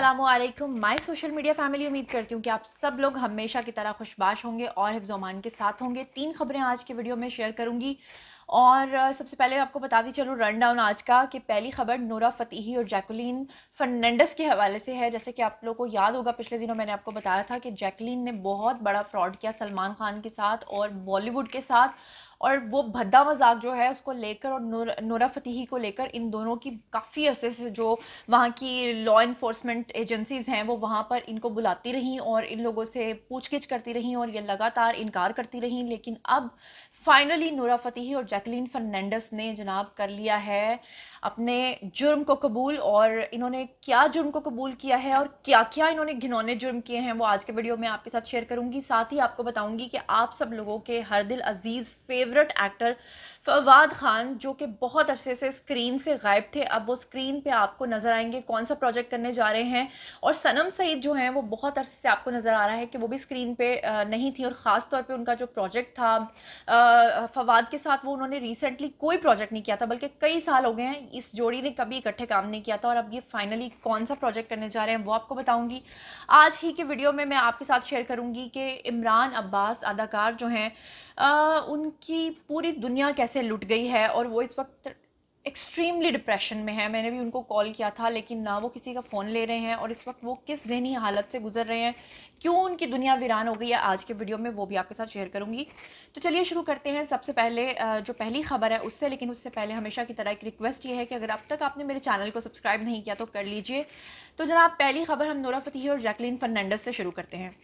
अस्सलामुअलैकुम my social media family. उम्मीद करती हूँ कि आप सब लोग हमेशा की तरह खुशबाश होंगे और हिफ्ज़-ओ-अमान के साथ होंगे। 3 खबरें आज के वीडियो में शेयर करूँगी और सबसे पहले आपको बताती चलूँ रन डाउन आज का कि पहली खबर नूरा फ़तेही और जैकलीन फर्नांडिस के हवाले से है। जैसे कि आप लोगों को याद होगा, पिछले दिनों मैंने आपको बताया था कि जैकलीन ने बहुत बड़ा फ्रॉड किया सलमान खान के साथ और बॉलीवुड के साथ, और वो भद्दा मजाक जो है उसको लेकर और नूरा फ़तेही को लेकर इन दोनों की काफ़ी अरसे से जो वहाँ की लॉ इन्फोर्समेंट एजेंसीज़ हैं वो वहाँ पर इनको बुलाती रहीं और इन लोगों से पूछगिछ करती रहीं और ये लगातार इनकार करती रहीं। लेकिन अब फाइनली नूरा फ़तेही और जैकलीन फर्नांडिस ने जनाब कर लिया है अपने जुर्म को कबूल। और इन्होंने क्या जुर्म को कबूल किया है और क्या क्या इन्होंने घिनौने जुर्म किए हैं वो आज के वीडियो में आपके साथ शेयर करूंगी। साथ ही आपको बताऊंगी कि आप सब लोगों के हर दिल अजीज़ फेवरेट एक्टर फवाद खान, जो कि बहुत अरसे से स्क्रीन से गायब थे, अब वो स्क्रीन पे आपको नज़र आएंगे। कौन सा प्रोजेक्ट करने जा रहे हैं। और सनम सईद जो हैं वो बहुत अरसे से आपको नज़र आ रहा है कि वो भी स्क्रीन पे नहीं थी, और ख़ास तौर पे उनका जो प्रोजेक्ट था फवाद के साथ, वो उन्होंने रिसेंटली कोई प्रोजेक्ट नहीं किया था, बल्कि कई साल हो गए हैं इस जोड़ी ने कभी इकट्ठे काम नहीं किया था। और अब ये फाइनली कौन सा प्रोजेक्ट करने जा रहे हैं वो आपको बताऊंगी आज ही के वीडियो में। मैं आपके साथ शेयर करूंगी कि इमरान अब्बास अदाकार जो हैं उनकी पूरी दुनिया कैसे लुट गई है और वो इस वक्त एक्सट्रीमली डिप्रेशन में है। मैंने भी उनको कॉल किया था लेकिन ना वो किसी का फ़ोन ले रहे हैं, और इस वक्त वो किस ज़हनी हालत से गुजर रहे हैं, क्यों उनकी दुनिया वीरान हो गई है, आज के वीडियो में वो भी आपके साथ शेयर करूंगी। तो चलिए शुरू करते हैं सबसे पहले जो पहली खबर है उससे। लेकिन उससे पहले हमेशा की तरह एक रिक्वेस्ट ये है कि अगर अब तक आपने मेरे चैनल को सब्सक्राइब नहीं किया तो कर लीजिए। तो जनाब पहली खबर हम नूरा फ़तेही और जैकलीन फर्नांडिस से शुरू करते हैं।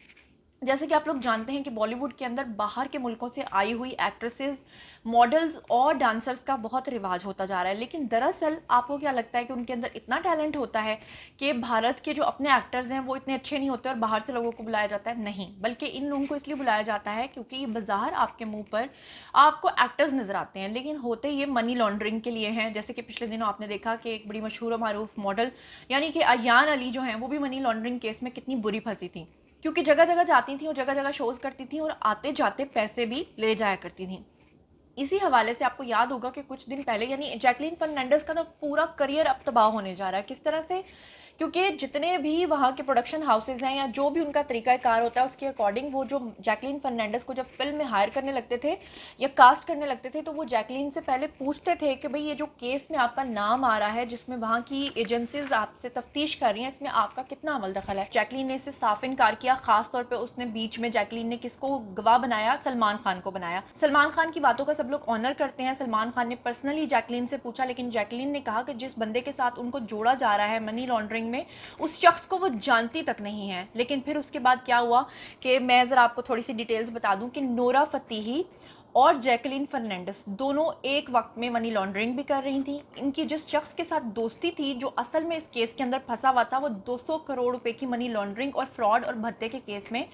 जैसे कि आप लोग जानते हैं कि बॉलीवुड के अंदर बाहर के मुल्कों से आई हुई एक्ट्रेसेस, मॉडल्स और डांसर्स का बहुत रिवाज होता जा रहा है। लेकिन दरअसल आपको क्या लगता है कि उनके अंदर इतना टैलेंट होता है कि भारत के जो अपने एक्टर्स हैं वो इतने अच्छे नहीं होते और बाहर से लोगों को बुलाया जाता है? नहीं, बल्कि इन लोगों को इसलिए बुलाया जाता है क्योंकि ये बाज़ार आपके मुंह पर आपको एक्टर्स नज़र आते हैं, लेकिन होते ये मनी लॉन्ड्रिंग के लिए हैं। जैसे कि पिछले दिनों आपने देखा कि एक बड़ी मशहूर और मारूफ मॉडल यानी कि अयान अली जो हैं वो भी मनी लॉन्ड्रिंग केस में कितनी बुरी फंसी थी, क्योंकि जगह जगह जाती थी और जगह जगह शोज़ करती थी और आते जाते पैसे भी ले जाया करती थी। इसी हवाले से आपको याद होगा कि कुछ दिन पहले यानी जैकलीन फर्नांडिस का तो पूरा करियर अब तबाह होने जा रहा है। किस तरह से? क्योंकि जितने भी वहाँ के प्रोडक्शन हाउसेज हैं या जो भी उनका तरीक़ाकार होता है उसके अकॉर्डिंग वो जो जैकलीन फर्नांडिस को जब फिल्म में हायर करने लगते थे या कास्ट करने लगते थे तो वो जैकलीन से पहले पूछते थे कि भाई ये जो केस में आपका नाम आ रहा है जिसमें वहाँ की एजेंसीज आपसे तफ्तीश कर रही हैं, इसमें आपका कितना अमल दखल है। जैकलीन ने इससे साफ इनकार किया। खास तौर पर उसने बीच में जैकलीन ने किसको गवाह बनाया? सलमान खान को बनाया। सलमान खान की बातों का सब लोग ऑनर करते हैं। सलमान खान ने पर्सनली जैकलीन से पूछा, लेकिन जैकलीन ने कहा कि जिस बंदे के साथ उनको जोड़ा जा रहा है मनी लॉन्ड्रिंग में, उस शख्स को वो जानती तक नहीं है। लेकिन फिर उसके बाद क्या हुआ कि मैं ज़रा आपको थोड़ी सी डिटेल्स बता दूं कि नूरा फ़तेही और जैकलीन फर्नांडिस दोनों एक वक्त में मनी लॉन्ड्रिंग भी कर रही थी। इनकी जिस शख्स के साथ दोस्ती थी जो असल में इस केस के अंदर फंसा हुआ था, वो 200 करोड़ रुपए की मनी लॉन्ड्रिंग और फ्रॉड और भत्ते के केस में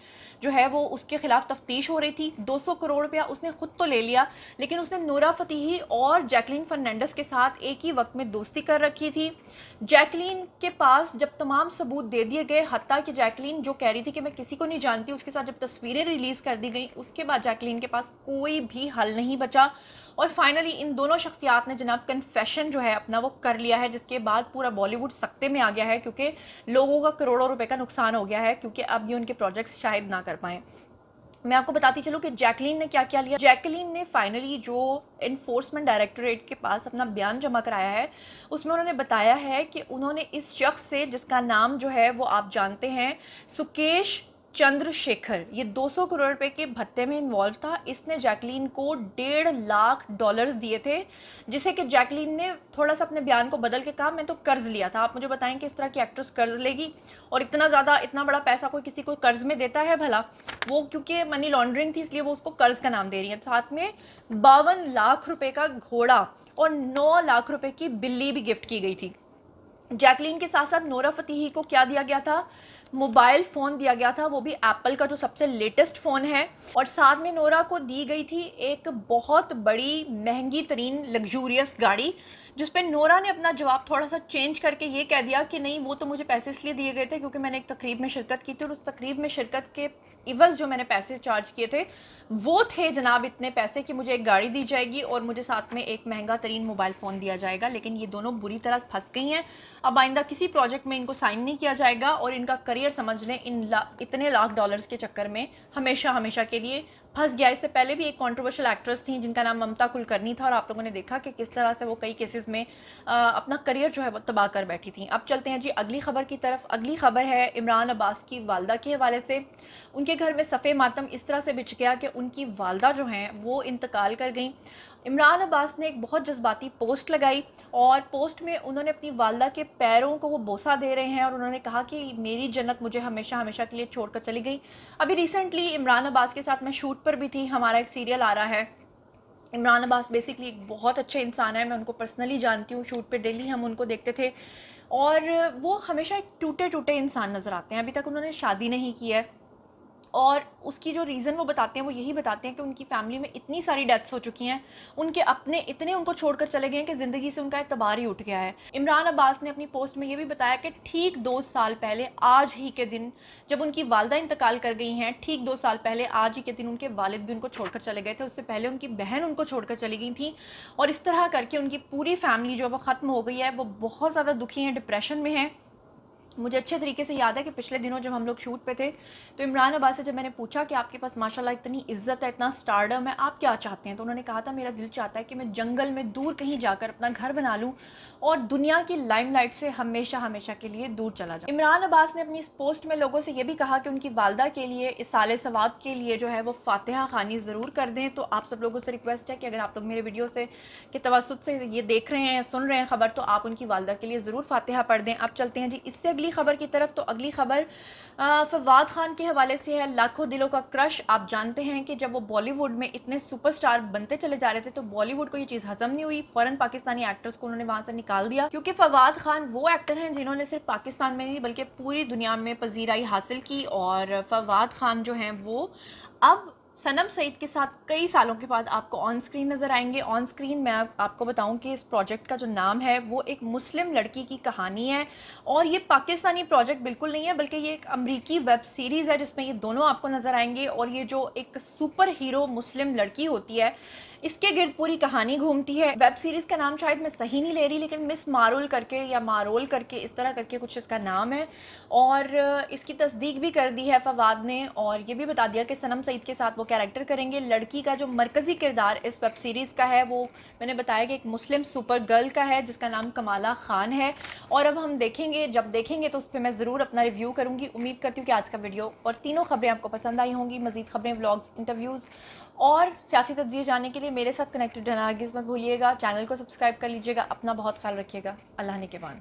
जो है वो उसके खिलाफ तफ्तीश हो रही थी। 200 करोड़ रुपया उसने खुद तो ले लिया, लेकिन उसने नूरा फ़तेही और जैकलीन फर्नांडिस के साथ एक ही वक्त में दोस्ती कर रखी थी। जैकलीन के पास जब तमाम सबूत दे दिए गए, हत्ता कि जैकलीन जो कह रही थी कि मैं किसी को नहीं जानती, उसके साथ जब तस्वीरें रिलीज़ कर दी गई उसके बाद जैकलीन के पास कोई भी हल नहीं बचा। और फाइनली इन दोनों शख्सियात ने जनाब कन्फेशन जो है अपना वो कर लिया है, जिसके बाद पूरा बॉलीवुड सकते में आ गया है क्योंकि लोगों का करोड़ों रुपए का नुकसान हो गया है, क्योंकि अब ये उनके प्रोजेक्ट्स शायद ना कर पाएँ। मैं आपको बताती चलूँ कि जैकलीन ने क्या क्या लिया। जैकलीन ने फाइनली जो इन्फोर्समेंट डायरेक्टोरेट के पास अपना बयान जमा कराया है उसमें उन्होंने बताया है कि उन्होंने इस शख्स से, जिसका नाम जो है वो आप जानते हैं सुकेश चंद्रशेखर, ये 200 करोड़ रुपए के भत्ते में इन्वॉल्व था। इसने जैकलीन को $1.5 लाख दिए थे, जिसे कि जैकलीन ने थोड़ा सा अपने बयान को बदल के कहा मैं तो कर्ज लिया था। आप मुझे बताएं कि इस तरह की एक्ट्रेस कर्ज लेगी? और इतना ज़्यादा इतना बड़ा पैसा कोई किसी को कर्ज में देता है भला? वो क्योंकि मनी लॉन्ड्रिंग थी इसलिए वो उसको कर्ज का नाम दे रही है। साथ में 52 लाख रुपए का घोड़ा और 9 लाख रुपए की बिल्ली भी गिफ्ट की गई थी। जैकलीन के साथ साथ नूरा फ़तेही को क्या दिया गया था? मोबाइल फ़ोन दिया गया था, वो भी एप्पल का जो सबसे लेटेस्ट फ़ोन है। और साथ में नूरा को दी गई थी एक बहुत बड़ी महंगी तरीन लग्जूरियस गाड़ी, جس پہ نورا نے اپنا جواب تھوڑا سا چینج کر کے یہ کہہ دیا کہ نہیں وہ تو مجھے پیسے اس لیے دیے گئے تھے کیونکہ میں نے ایک تقریب میں شرکت کی تھی اور اس تقریب میں شرکت کے عوض جو میں نے پیسے چارج کیے تھے وہ تھے جناب اتنے پیسے کہ مجھے ایک گاڑی دی جائے گی اور مجھے ساتھ میں ایک مہنگا ترین موبائل فون دیا جائے گا. لیکن یہ دونوں بری طرح پھنس گئی ہیں. اب آئندہ کسی پروجیکٹ میں ان کو سائن نہیں کیا جائے گا اور ان کا کریئر سمجھ لیں اتنے لاکھ ڈالرز کے چکر میں ہمیشہ کے لیے پھنس گیا. اس سے پہلے بھی ایک کنٹروورشل ایکٹریس تھیں جن کا نام ممتا کلکرنی تھا اور آپ لوگوں نے دیکھا کہ کس طرح سے وہ کئی کیسز میں اپنا کریئر جو ہے وہ تباہ کر بیٹھی تھیں. اب چلتے ہیں جی اگلی خبر کی طرف. اگلی خبر ہے عمران عباس کی والدہ کے حوالے سے. ان کے گھر میں صف ماتم اس طرح سے بچھ گیا کہ ان کی والدہ جو ہیں وہ انتقال کر گئیں. عمران عباس نے ایک بہت جذباتی پوسٹ لگائی اور پوسٹ میں انہوں نے اپنی والدہ کے پیروں کو وہ بوسہ دے رہے ہیں اور انہوں نے کہا کہ میری جنت مجھے ہمیشہ کے لیے چھوڑ کر چلی گئی. ابھی ریسنٹلی عمران عباس کے ساتھ میں شوٹ پر بھی تھی. ہمارا ایک سیریل آ رہا ہے. عمران عباس بیسکلی ایک بہت اچھے انسان ہے. میں ان کو پرسنلی جانتی ہوں. شوٹ پہ ڈیلی ہم ان کو دیکھتے تھے اور وہ ہمیشہ ایک ٹوٹے انسان نظر آتے ہیں. ابھی تک انہوں نے شادی نہیں کی ہے اور اس کی جو ریزن وہ بتاتے ہیں وہ یہی بتاتے ہیں کہ ان کی فیملی میں اتنی ساری ڈیتھس ہو چکی ہیں, ان کے اپنے اتنے ان کو چھوڑ کر چلے گئے ہیں کہ زندگی سے ان کا اعتبار ہی اٹھ گیا ہے. عمران عباس نے اپنی پوسٹ میں یہ بھی بتایا کہ ٹھیک 2 سال پہلے آج ہی کے دن جب ان کی والدہ انتقال کر گئی ہیں, ٹھیک 2 سال پہلے آج ہی کے دن ان کے والد بھی ان کو چھوڑ کر چلے گئے تھے. اس سے پہلے ان کی بہن ان کو چھوڑ کر چلی گئی تھیں اور اس طرح کر کے ان کی پوری فیملی جو وہ ختم ہو گئی ہے. وہ بہت زیادہ دکھی ہیں, ڈپریشن میں ہیں. مجھے اچھے طریقے سے یاد ہے کہ پچھلے دنوں جب ہم لوگ شوٹ پہ تھے تو عمران عباس سے جب میں نے پوچھا کہ آپ کے پاس ماشاءاللہ اتنی عزت ہے, اتنا سٹارڈم ہے, آپ کیا چاہتے ہیں, تو انہوں نے کہا تھا میرا دل چاہتا ہے کہ میں جنگل میں دور کہیں جا کر اپنا گھر بنا لوں اور دنیا کی لائم لائٹ سے ہمیشہ کے لیے دور چلا جاؤں. عمران عباس نے اپنی اس پوسٹ میں لوگوں سے یہ بھی کہا کہ ان کی والدہ کے لیے اصال ثواب کے لیے جو ہے وہ فاتحہ خوانی ضرور کر دیں. تو آپ سب لوگوں سے ریکویسٹ ہے کہ اگر آپ لوگ میرے ویڈیو سے کے توسط سے یہ دیکھ رہے ہیں, سن رہے ہیں خبر, تو آپ ان کی والدہ کے لیے ضرور فاتحہ پڑھ دیں. اب چلتے ہیں جی اس سے اگلی خبر کی طرف. تو اگلی خبر فواد خان کے حوالے سے ہے. لاکھوں دلوں کا کرش. آپ جانتے ہیں کہ جب وہ بالی ووڈ میں اتنے سپر سٹار بنتے چلے جا رہے تھے تو بالی ووڈ کو یہ چیز ہضم نہیں ہوئی, فوراً پاکستانی ایکٹرز کو انہوں نے وہاں سے نکال دیا کیونکہ فواد خان وہ ایکٹر ہیں جنہوں نے صرف پاکستان میں نہیں بلکہ پوری دنیا میں پذیرائی حاصل کی. اور فواد خان جو ہیں وہ اب صنم سعید کے ساتھ کئی سالوں کے بعد آپ کو آن سکرین نظر آئیں گے. آن سکرین میں آپ کو بتاؤں کہ اس پروجیکٹ کا جو نام ہے وہ ایک مسلم لڑکی کی کہانی ہے اور یہ پاکستانی پروجیکٹ بالکل نہیں ہے بلکہ یہ ایک امریکی ویب سیریز ہے جس میں یہ دونوں آپ کو نظر آئیں گے. اور یہ جو ایک سپر ہیرو مسلم لڑکی ہوتی ہے اس کے گرد پوری کہانی گھومتی ہے. ویب سیریز کا نام شاید میں صحیح نہیں لے رہی لیکن مس مارول کر کے یا مارول کر کے اس طرح کر کے کچھ اس کا نام ہے اور اس کی تصدیق بھی کر دی ہے فواد نے اور یہ بھی بتا دیا کہ صنم سعید کے ساتھ وہ کیریکٹر کریں گے. لڑکی کا جو مرکزی کردار اس ویب سیریز کا ہے وہ میں نے بتایا کہ ایک مسلم سپر گرل کا ہے جس کا نام کمالہ خان ہے. اور اب ہم دیکھیں گے, جب دیکھیں گے تو اس پہ میں ضرور اپنا ریویو کروں گی. امید کرتی ہوں کہ آج کا ویڈیو اور تینوں خبریں آپ کو پسند آئی ہوں گی. مزید خبریں, ولاگز, انٹرویوز اور سیاسی تجزیے جاننے کے لیے میرے ساتھ کنیکٹڈ رہنا ہرگز مت بھولیے گا. چینل کو سبسکرائب کر لیجیے گا. اپنا بہت خیال رکھیے گا. اللہ نگہبان.